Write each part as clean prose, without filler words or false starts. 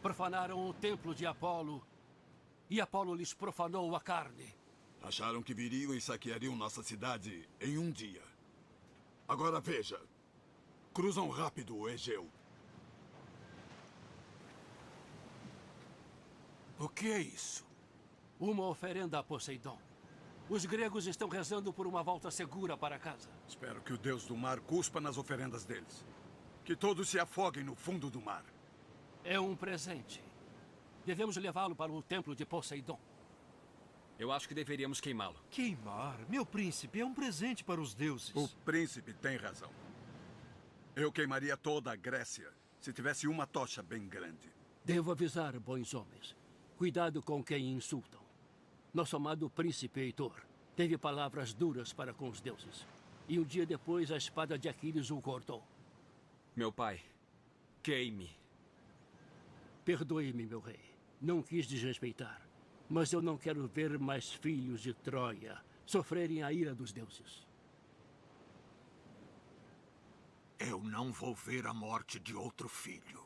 Profanaram o templo de Apolo. E Apolo lhes profanou a carne. Acharam que viriam e saqueariam nossa cidade em um dia. Agora veja. Cruzam rápido o Egeu. O que é isso? Uma oferenda a Poseidon. Os gregos estão rezando por uma volta segura para casa. Espero que o deus do mar cuspa nas oferendas deles. Que todos se afoguem no fundo do mar. É um presente. Devemos levá-lo para o templo de Poseidon. Eu acho que deveríamos queimá-lo. Queimar? Meu príncipe, é um presente para os deuses. O príncipe tem razão. Eu queimaria toda a Grécia se tivesse uma tocha bem grande. Devo avisar, bons homens. Cuidado com quem insultam. Nosso amado príncipe Heitor teve palavras duras para com os deuses. E um dia depois a espada de Aquiles o cortou. Meu pai, queime. Perdoe-me, meu rei. Não quis desrespeitar. Mas eu não quero ver mais filhos de Troia sofrerem a ira dos deuses. Eu não vou ver a morte de outro filho.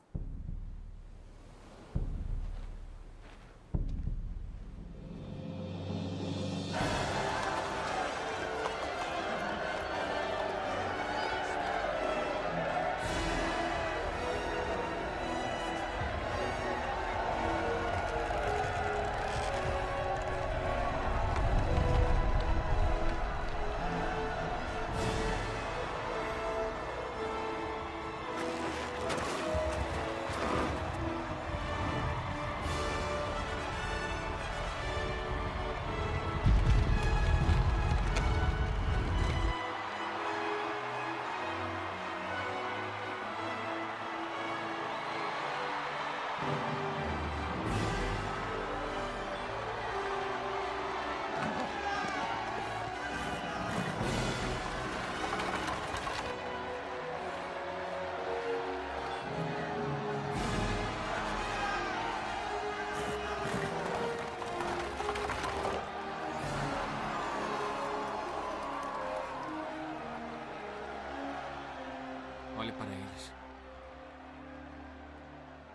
Olhe para eles.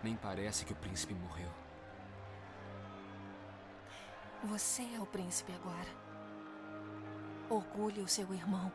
Nem parece que o príncipe morreu. Você é o príncipe agora. Orgulhe o seu irmão.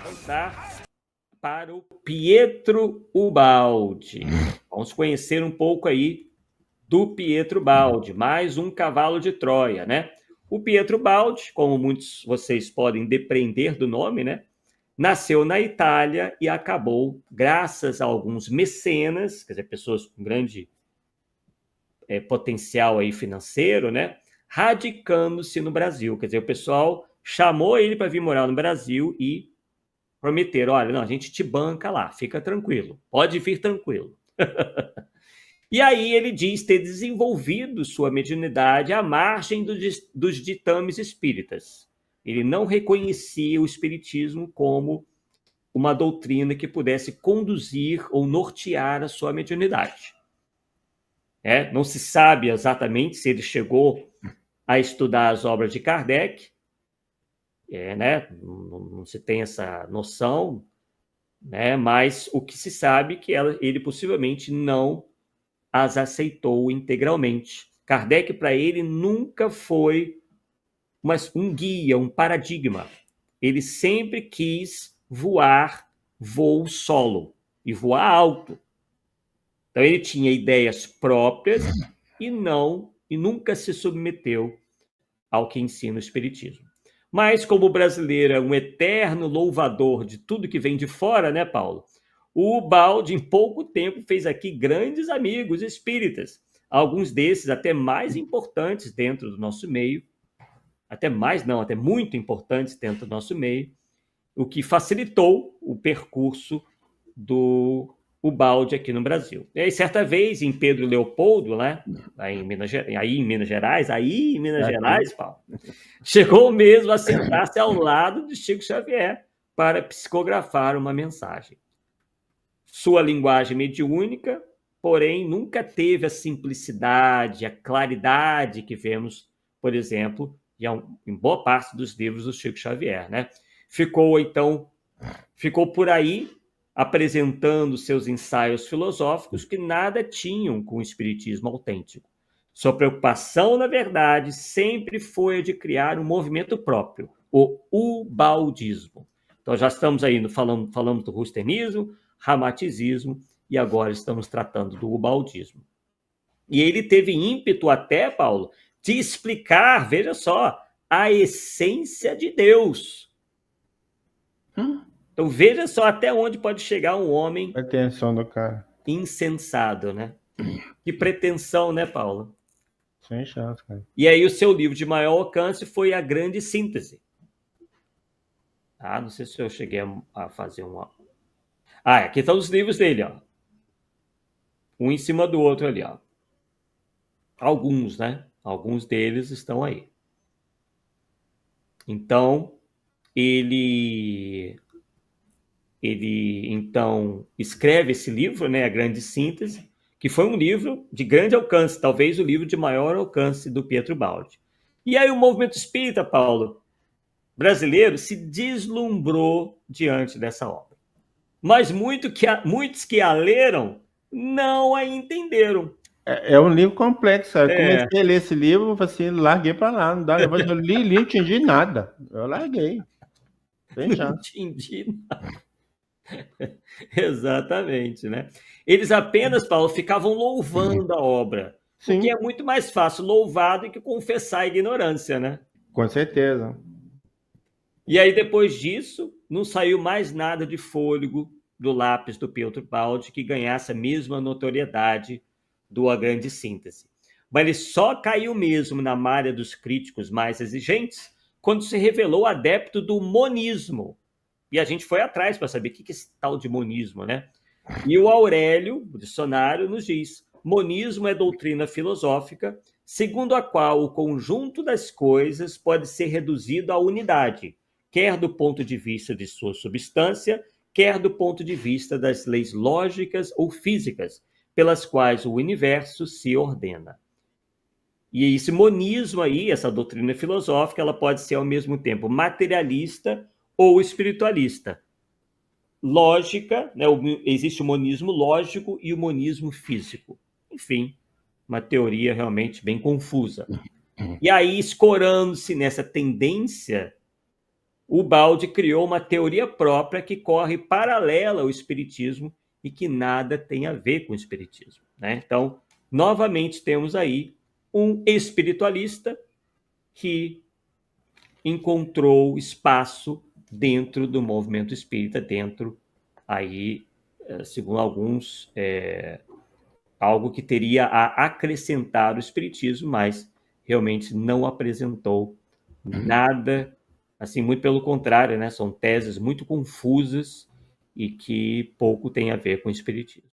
Voltar para o Pietro Ubaldi. Vamos conhecer um pouco aí do Pietro Baldi, mais um cavalo de Troia, né? O Pietro Baldi, como muitos vocês podem depreender do nome, né? nasceu na Itália e acabou, graças a alguns mecenas, quer dizer, pessoas com grande potencial aí financeiro, né, radicando-se no Brasil. Quer dizer, o pessoal chamou ele para vir morar no Brasil e prometeram, olha, não, a gente te banca lá, fica tranquilo, pode vir tranquilo. E aí ele diz ter desenvolvido sua mediunidade à margem dos ditames espíritas. Ele não reconhecia o espiritismo como uma doutrina que pudesse conduzir ou nortear a sua mediunidade. Não se sabe exatamente se ele chegou a estudar as obras de Kardec, não se tem essa noção, mas o que se sabe é que ele possivelmente não as aceitou integralmente. Kardec, para ele, nunca foi um guia, um paradigma. Ele sempre quis voar voo solo e voar alto. Então, ele tinha ideias próprias e nunca se submeteu ao que ensina o Espiritismo. Mas, como o brasileiro é um eterno louvador de tudo que vem de fora, né, Paulo? O Ubaldi, em pouco tempo, fez aqui grandes amigos espíritas, alguns desses até mais importantes dentro do nosso meio, até muito importantes dentro do nosso meio, o que facilitou o percurso do Ubaldi aqui no Brasil. E aí, certa vez, em Pedro Leopoldo, né, aí em Minas Gerais, Paulo, chegou mesmo a sentar-se ao lado de Chico Xavier para psicografar uma mensagem. Sua linguagem mediúnica, porém, nunca teve a simplicidade, a claridade que vemos, por exemplo, em boa parte dos livros do Chico Xavier, né? Ficou por aí apresentando seus ensaios filosóficos que nada tinham com o espiritismo autêntico. Sua preocupação, na verdade, sempre foi a de criar um movimento próprio, o ubaldismo. Então, já estamos aí falando do rustenismo, ramaticismo, e agora estamos tratando do ubaldismo. E ele teve ímpeto até, Paulo, de explicar, veja só, a essência de Deus. Então, veja só até onde pode chegar um homem... Atenção do cara. Insensado, né? Que pretensão, né, Paulo? Sem chance, cara. E aí o seu livro de maior alcance foi A Grande Síntese. Não sei se eu cheguei a fazer uma... aqui estão os livros dele, ó. Um em cima do outro ali, ó. Alguns, né? Alguns deles estão aí. Então, ele então escreve esse livro, né, A Grande Síntese, que foi um livro de grande alcance, talvez o livro de maior alcance do Pietro Baldi. E aí o movimento espírita, Paulo, brasileiro, se deslumbrou diante dessa obra. Mas muitos que a leram não a entenderam. É um livro complexo. Eu comecei a ler esse livro, assim, larguei para lá. Não dá. Depois eu li, não entendi nada. Eu larguei. Sem chance. Não entendi nada. Exatamente, né? Eles apenas, Paulo, ficavam louvando a obra. Sim. Porque é muito mais fácil louvar do que confessar a ignorância, né? Com certeza. E aí, depois disso, não saiu mais nada de fôlego do lápis do Pietro Baldi que ganhasse a mesma notoriedade do A Grande Síntese. Mas ele só caiu mesmo na malha dos críticos mais exigentes quando se revelou adepto do monismo. E a gente foi atrás para saber o que é esse tal de monismo, né? E o Aurélio, o dicionário, nos diz: monismo é doutrina filosófica segundo a qual o conjunto das coisas pode ser reduzido à unidade, quer do ponto de vista de sua substância, quer do ponto de vista das leis lógicas ou físicas, pelas quais o universo se ordena. E esse monismo aí, essa doutrina filosófica, ela pode ser ao mesmo tempo materialista ou espiritualista. Lógica, né? Existe o monismo lógico e o monismo físico. Enfim, uma teoria realmente bem confusa. E aí, escorando-se nessa tendência, o Baldi criou uma teoria própria que corre paralela ao espiritismo e que nada tem a ver com o espiritismo, né? Então, novamente temos aí um espiritualista que encontrou espaço dentro do movimento espírita, dentro aí, segundo alguns, algo que teria a acrescentar o espiritismo, mas realmente não apresentou nada, assim, muito pelo contrário, né? São teses muito confusas e que pouco tem a ver com o espiritismo.